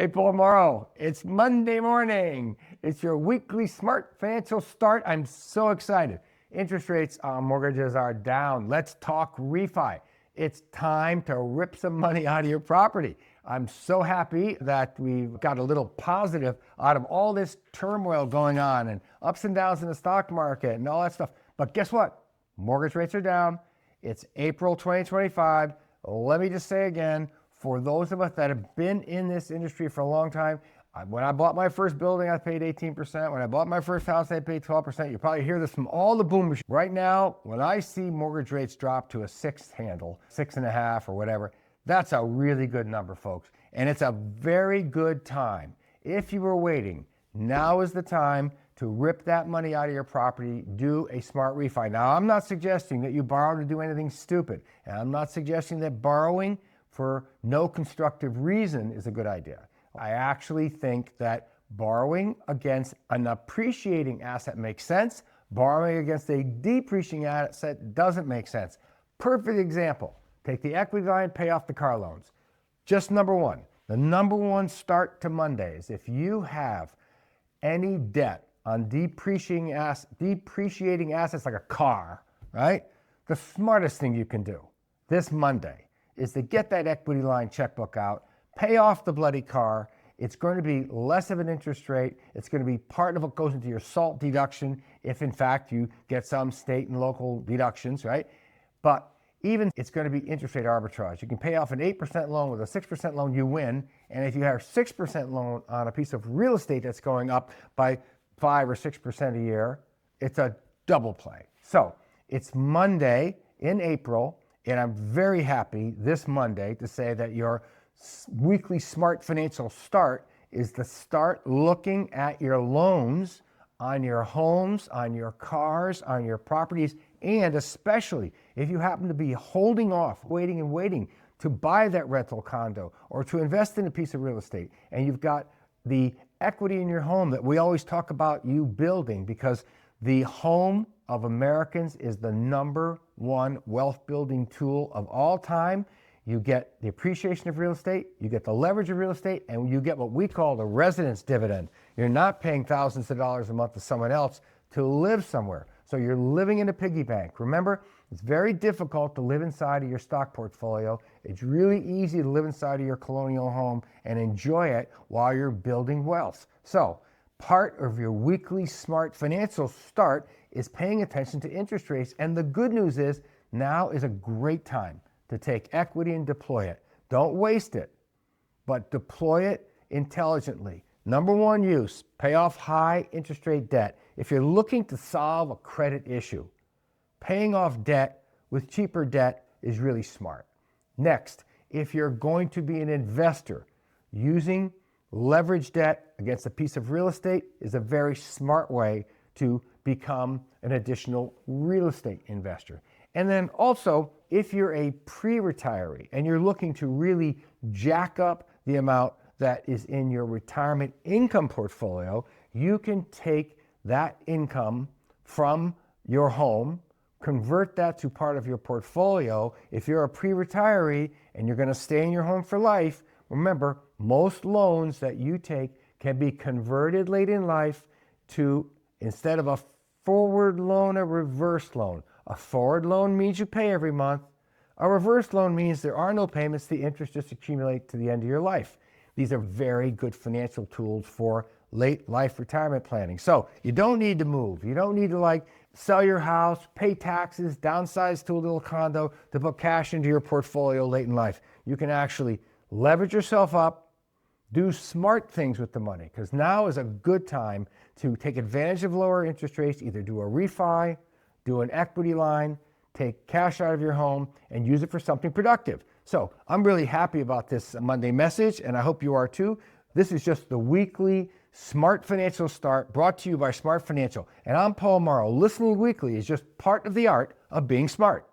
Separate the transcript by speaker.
Speaker 1: Hey, Paul Mauro, it's Monday morning. It's your weekly smart financial start. I'm so excited. Interest rates on mortgages are down. Let's talk refi. It's time to rip some money out of your property. I'm so happy that we've got a little positive out of all this turmoil going on and ups and downs in the stock market and all that stuff. But guess what? Mortgage rates are down. It's April 2025. Let me just say again, for those of us that have been in this industry for a long time, when I bought my first building, I paid 18%. When I bought my first house, I paid 12%. You probably hear this from all the boomers. Right now, when I see mortgage rates drop to a 6 handle, 6.5 or whatever, that's a really good number, folks. And it's a very good time. If you were waiting, now is the time to rip that money out of your property, do a smart refi. Now, I'm not suggesting that you borrow to do anything stupid. And I'm not suggesting that borrowing for no constructive reason is a good idea. I actually think that borrowing against an appreciating asset makes sense. Borrowing against a depreciating asset doesn't make sense. Perfect example. Take the equity line, pay off the car loans. Just number one. The number one start to Monday is if you have any debt on depreciating assets like a car, right? The smartest thing you can do this Monday is to get that equity line checkbook out, pay off the bloody car. It's going to be less of an interest rate. It's going to be part of what goes into your SALT deduction if in fact you get some state and local deductions, right? But even it's going to be interest rate arbitrage. You can pay off an 8% loan with a 6% loan, you win. And if you have a 6% loan on a piece of real estate that's going up by 5 or 6% a year, it's a double play. So it's Monday in April. And I'm very happy this Monday to say that your weekly smart financial start is to start looking at your loans on your homes, on your cars, on your properties, and especially if you happen to be holding off, waiting to buy that rental condo or to invest in a piece of real estate, and you've got the equity in your home that we always talk about you building, because the home of Americans is the number one wealth building tool of all time. You get the appreciation of real estate, you get the leverage of real estate, and you get what we call the residence dividend. You're not paying thousands of dollars a month to someone else to live somewhere. So you're living in a piggy bank. Remember, it's very difficult to live inside of your stock portfolio. It's really easy to live inside of your colonial home and enjoy it while you're building wealth. So part of your weekly smart financial start is paying attention to interest rates. And the good news is now is a great time to take equity and deploy it. Don't waste it, but deploy it intelligently. Number one use, pay off high interest rate debt. If you're looking to solve a credit issue, paying off debt with cheaper debt is really smart. Next, if you're going to be an investor, using leverage debt against a piece of real estate is a very smart way to become an additional real estate investor. And then also, if you're a pre-retiree and you're looking to really jack up the amount that is in your retirement income portfolio, you can take that income from your home, convert that to part of your portfolio. If you're a pre-retiree and you're going to stay in your home for life, remember, most loans that you take can be converted late in life to, instead of a forward loan, a reverse loan. A forward loan means you pay every month. A reverse loan means there are no payments. The interest just accumulates to the end of your life. These are very good financial tools for late life retirement planning. So you don't need to move. You don't need to sell your house, pay taxes, downsize to a little condo to put cash into your portfolio late in life. You can actually leverage yourself up, do smart things with the money, because now is a good time to take advantage of lower interest rates, either do a refi, do an equity line, take cash out of your home, and use it for something productive. So I'm really happy about this Monday message, and I hope you are too. This is just the weekly Smart Financial Start brought to you by Smart Financial. And I'm Paul Mauro. Listening weekly is just part of the art of being smart.